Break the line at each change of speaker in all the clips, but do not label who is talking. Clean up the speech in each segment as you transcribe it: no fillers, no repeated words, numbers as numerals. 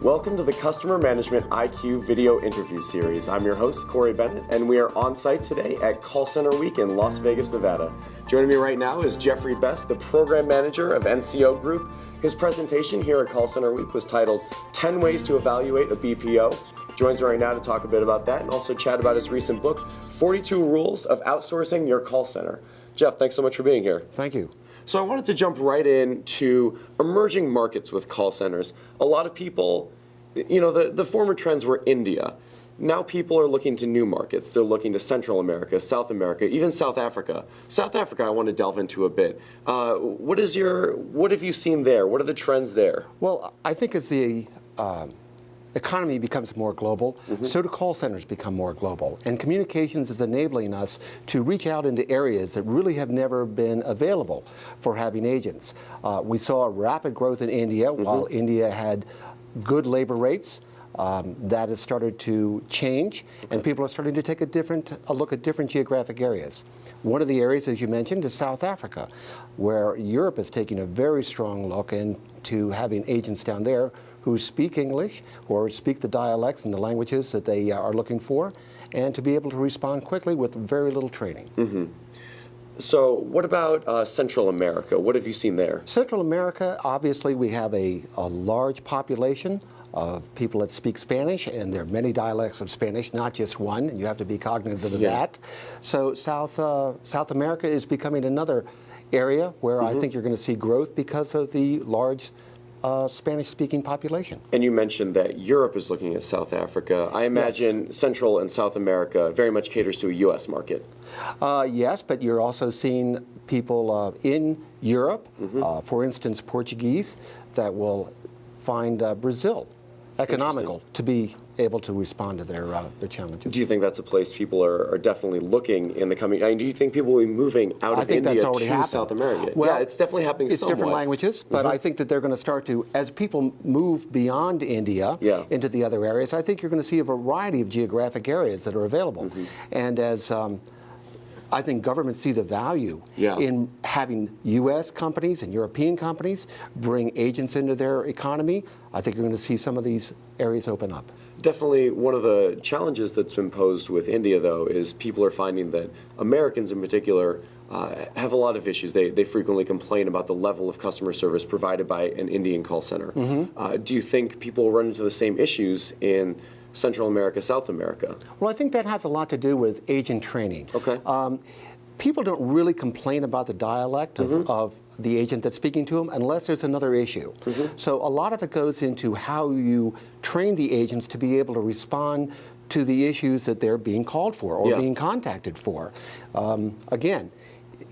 Welcome to the Customer Management IQ video interview series. I'm your host, Corey Bennett, and we are on site today at Call Center Week in Las Vegas, Nevada. Joining me right now is Jeffrey Best, the Program Manager of NCO Group. His presentation here at Call Center Week was titled 10 Ways to Evaluate a BPO. Joins me right now to talk a bit about that and also chat about his recent book, 42 Rules of Outsourcing Your Call Center. Jeff, thanks so much for being here.
Thank you.
So I wanted to jump right into emerging markets with call centers. A lot of people, the former trends were India. Now people are looking to new markets. They're looking to Central America, South America, even South Africa. South Africa I want to delve into a bit. What have you seen there? What are the trends there?
Well, I think as the economy becomes more global, so do call centers become more global. And communications is enabling us to reach out into areas that really have never been available for having agents. We saw a rapid growth in India. While India had good labor rates, that has started to change, and people are starting to take a look at different geographic areas. One of the areas, as you mentioned, is South Africa, where Europe is taking a very strong look into having agents down there who speak English or speak the dialects and the languages that they are looking for, and to be able to respond quickly with very little training.
So what about Central America? What have you seen there?
Central America, obviously we have a large population of people that speak Spanish, and there are many dialects of Spanish, not just one, and you have to be cognizant of that. So South America is becoming another area where I think you're going to see growth because of the large Spanish-speaking population.
And you mentioned that Europe is looking at South Africa. I imagine Central and South America very much caters to a U.S. market.
Yes, but you're also seeing people in Europe, for instance, Portuguese, that will find Brazil economical to be able to respond to their challenges.
Do you think that's a place people are definitely looking in the coming? Do you think people will be moving out of India to South America?
Well,
yeah, it's definitely happening
it's
somewhat.
Different languages, but I think that they're going to start to, as people move beyond India into the other areas, I think you're going to see a variety of geographic areas that are available. And as I think governments see the value in having U.S. companies and European companies bring agents into their economy, I think you're going to see some of these areas open up.
Definitely one of the challenges that's been posed with India, though, is people are finding that Americans in particular have a lot of issues. They frequently complain about the level of customer service provided by an Indian call center. Do you think people run into the same issues in Central America, South America?
Well, I think that has a lot to do with agent training.
Okay.
People don't really complain about the dialect of the agent that's speaking to them unless there's another issue. So a lot of it goes into how you train the agents to be able to respond to the issues that they're being called for or being contacted for. Again,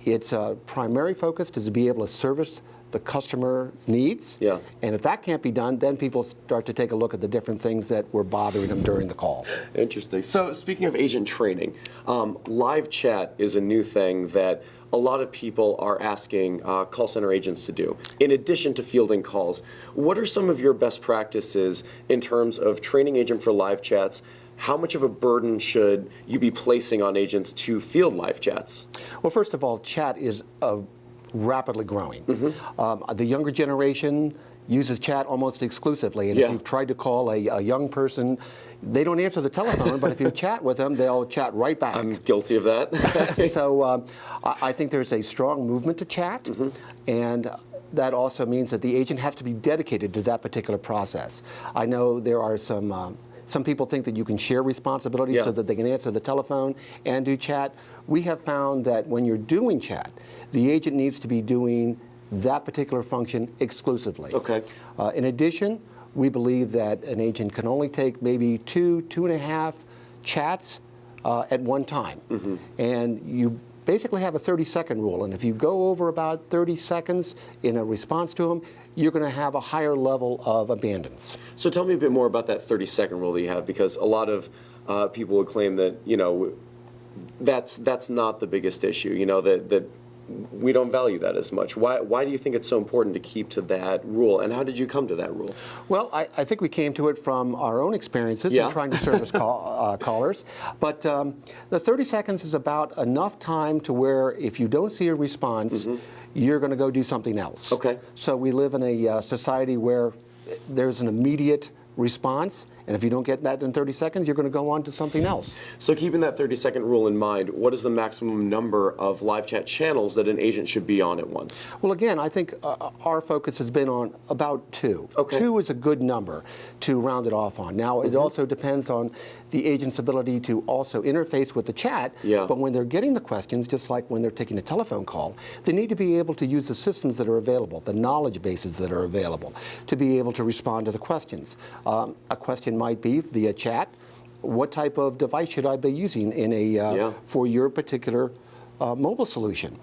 its primary focus is to be able to service the customer needs. And if that can't be done, then people start to take a look at the different things that were bothering them during the call.
Interesting. So speaking of agent training, live chat is a new thing that a lot of people are asking call center agents to do. In addition to fielding calls, what are some of your best practices in terms of training agent for live chats? How much of a burden should you be placing on agents to field live chats?
Well, first of all, chat is rapidly growing. The younger generation uses chat almost exclusively, and if you've tried to call a young person, they don't answer the telephone, but if you chat with them, they'll chat right back.
I'm guilty of that.
So I think there's a strong movement to chat, and that also means that the agent has to be dedicated to that particular process. I know there are some people think that you can share responsibilities so that they can answer the telephone and do chat. We have found that when you're doing chat, the agent needs to be doing that particular function exclusively.
Okay.
In addition, we believe that an agent can only take maybe 2.5 chats at one time. And you basically have a 30-second rule, and if you go over about 30 seconds in a response to them, you're going to have a higher level of abandons.
So tell me a bit more about that 30-second rule that you have, because a lot of people would claim that that's not the biggest issue. That we don't value that as much. Why do you think it's so important to keep to that rule, and how did you come to that rule?
Well, I think we came to it from our own experiences in trying to service callers. But the 30 seconds is about enough time to where if you don't see a response, you're going to go do something else.
Okay.
So we live in a society where there's an immediate response, and if you don't get that in 30 seconds, you're going to go on to something else.
So keeping that 30-second rule in mind, what is the maximum number of live chat channels that an agent should be on at once?
Well, again, I think our focus has been on about 2.
Okay.
2 is a good number to round it off on. Now, it also depends on the agent's ability to also interface with the chat, but when they're getting the questions, just like when they're taking a telephone call, they need to be able to use the systems that are available, the knowledge bases that are available, to be able to respond to the questions. A question might be via chat, what type of device should I be using in a for your particular mobile solution?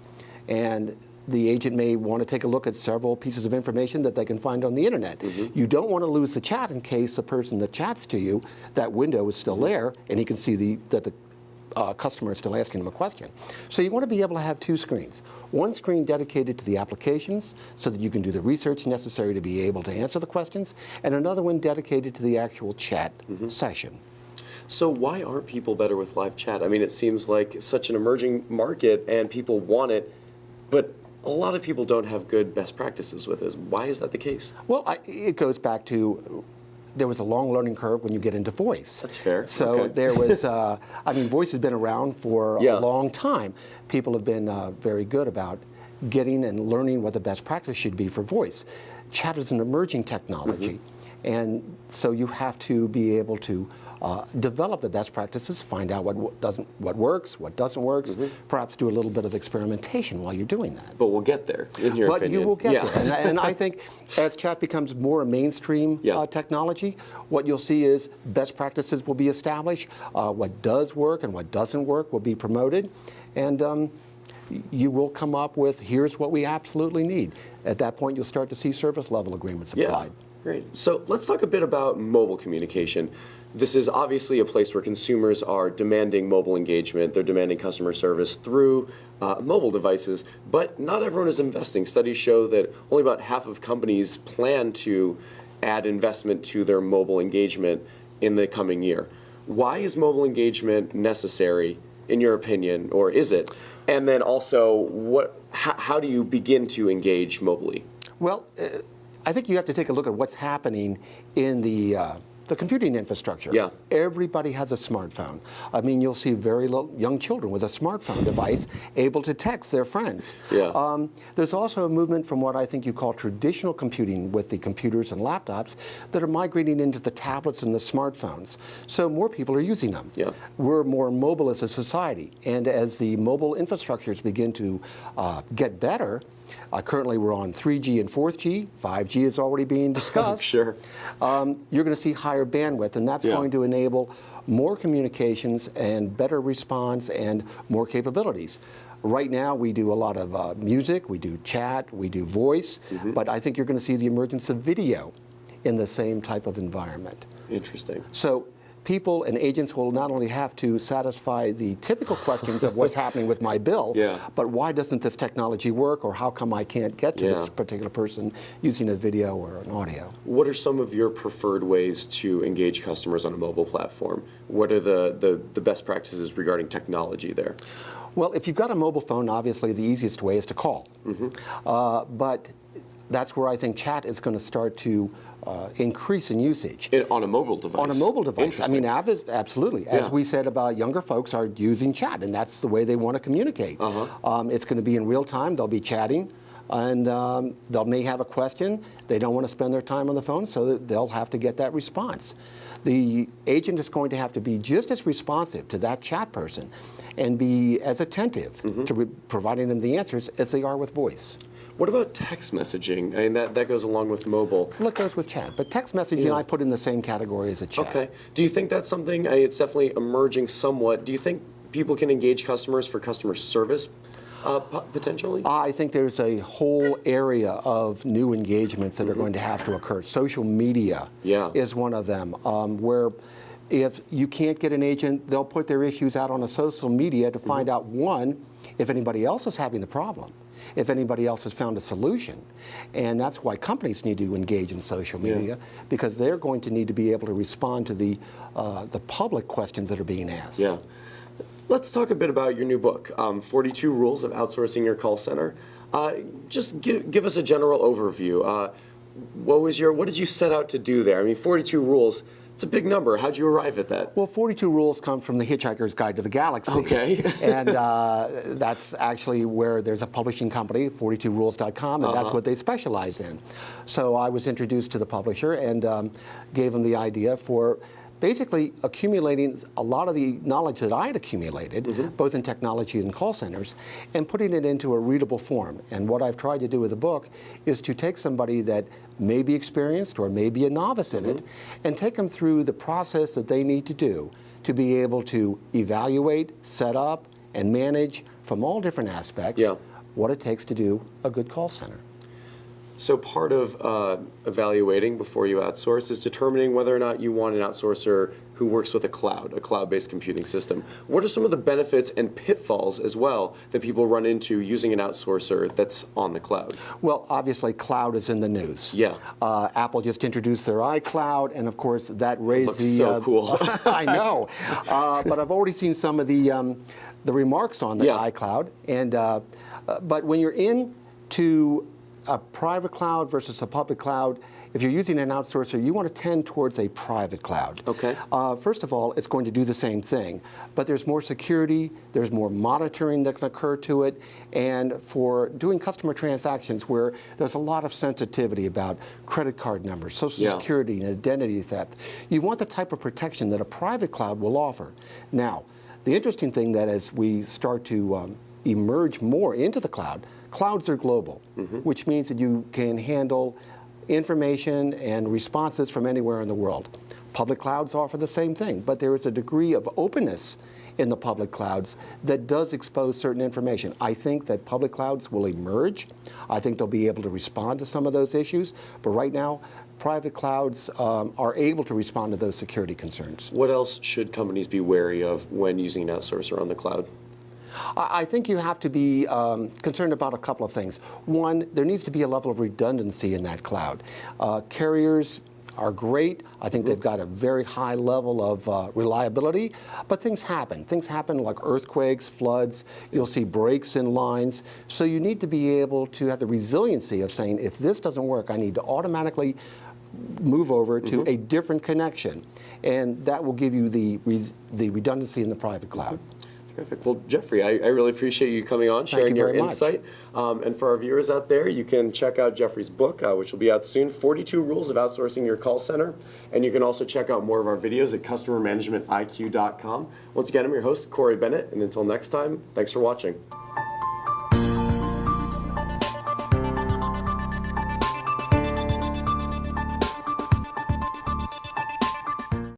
And the agent may want to take a look at several pieces of information that they can find on the internet. You don't want to lose the chat in case the person that chats to you, that window is still there, and he can see that the customer is still asking him a question. So you want to be able to have 2 screens. One screen dedicated to the applications so that you can do the research necessary to be able to answer the questions, and another one dedicated to the actual chat session.
So why aren't people better with live chat? I mean, it seems like such an emerging market and people want it, but a lot of people don't have good best practices with this. Why is that the case?
Well, it goes back to there was a long learning curve when you get into voice.
That's fair.
So there was, I mean, voice has been around for a long time. People have been very good about getting and learning what the best practice should be for voice. Chat is an emerging technology, and so you have to be able to develop the best practices, find out what works, what doesn't work, perhaps do a little bit of experimentation while you're doing that.
But we'll get there, in your opinion.
But you will get there. And I think as chat becomes more a mainstream technology, what you'll see is best practices will be established, what does work and what doesn't work will be promoted, and you will come up with, here's what we absolutely need. At that point, you'll start to see service level agreements applied.
Great. So let's talk a bit about mobile communication. This is obviously a place where consumers are demanding mobile engagement. They're demanding customer service through mobile devices, but not everyone is investing. Studies show that only about half of companies plan to add investment to their mobile engagement in the coming year. Why is mobile engagement necessary, in your opinion, or is it? And then also, how do you begin to engage mobily?
Well, I think you have to take a look at what's happening in the computing infrastructure. Everybody has a smartphone. I mean, you'll see very young children with a smartphone device able to text their friends. There's also a movement from what I think you call traditional computing with the computers and laptops that are migrating into the tablets and the smartphones. So more people are using them. We're more mobile as a society. And as the mobile infrastructures begin to get better, currently we're on 3G and 4G. 5G is already being discussed. You're going to see higher bandwidth, and that's going to enable more communications and better response and more capabilities. Right now, we do a lot of music, we do chat, we do voice, but I think you're going to see the emergence of video in the same type of environment.
Interesting.
So people and agents will not only have to satisfy the typical questions of what's happening with my bill, but why doesn't this technology work, or how come I can't get to this particular person using a video or an audio?
What are some of your preferred ways to engage customers on a mobile platform? What are the best practices regarding technology there?
Well, if you've got a mobile phone, obviously the easiest way is to call. But that's where I think chat is going to start to increase in usage.
On a mobile device?
On a mobile device. I mean, absolutely. As we said about younger folks are using chat, and that's the way they want to communicate. It's going to be in real time. They'll be chatting, and they may have a question. They don't want to spend their time on the phone, so they'll have to get that response. The agent is going to have to be just as responsive to that chat person and be as attentive to providing them the answers as they are with voice.
What about text messaging? I mean, that goes along with mobile.
Well, it goes with chat, but text messaging I put in the same category as a chat.
Okay. Do you think that's something, it's definitely emerging somewhat, do you think people can engage customers for customer service potentially?
I think there's a whole area of new engagements that are going to have to occur. Social media is one of them, where if you can't get an agent, they'll put their issues out on a social media to find out, one, if anybody else is having the problem, if anybody else has found a solution. And that's why companies need to engage in social media, because they're going to need to be able to respond to the public questions that are being asked.
Let's talk a bit about your new book, 42 Rules of Outsourcing Your Call Center. Just give us a general overview. what did you set out to do there? I mean, 42 rules. It's a big number. How'd you arrive at that?
Well, 42 rules come from the Hitchhiker's Guide to the Galaxy.
Okay.
And that's actually where there's a publishing company, 42rules.com, and that's what they specialize in. So I was introduced to the publisher and gave them the idea for basically accumulating a lot of the knowledge that I had accumulated, both in technology and call centers, and putting it into a readable form. And what I've tried to do with the book is to take somebody that may be experienced or may be a novice in it, and take them through the process that they need to do to be able to evaluate, set up, and manage from all different aspects what it takes to do a good call center.
So part of evaluating before you outsource is determining whether or not you want an outsourcer who works with a cloud-based computing system. What are some of the benefits and pitfalls as well that people run into using an outsourcer that's on the cloud?
Well, obviously, cloud is in the news.
Yeah.
Apple just introduced their iCloud, and of course, that raised
Looks so cool.
I know, but I've already seen some of the remarks on the iCloud, and but when you're into a private cloud versus a public cloud, if you're using an outsourcer, you want to tend towards a private cloud.
Okay.
First of all, it's going to do the same thing, but there's more security, there's more monitoring that can occur to it, and for doing customer transactions where there's a lot of sensitivity about credit card numbers, social security, and identity theft, you want the type of protection that a private cloud will offer. Now, the interesting thing that as we start to emerge more into the cloud, clouds are global, which means that you can handle information and responses from anywhere in the world. Public clouds offer the same thing, but there is a degree of openness in the public clouds that does expose certain information. I think that public clouds will emerge. I think they'll be able to respond to some of those issues, but right now, private clouds are able to respond to those security concerns.
What else should companies be wary of when using an outsourcer on the cloud?
I think you have to be concerned about a couple of things. One, there needs to be a level of redundancy in that cloud. Carriers are great. I think they've got a very high level of reliability, but things happen. Things happen like earthquakes, floods. You'll see breaks in lines. So you need to be able to have the resiliency of saying, if this doesn't work, I need to automatically move over to a different connection. And that will give you the redundancy in the private cloud.
Terrific. Well, Jeffrey, I really appreciate you coming on, sharing your insight. And for our viewers out there, you can check out Jeffrey's book, which will be out soon, 42 Rules of Outsourcing Your Call Center. And you can also check out more of our videos at customermanagementiq.com. Once again, I'm your host, Corey Bennett. And until next time, thanks for watching.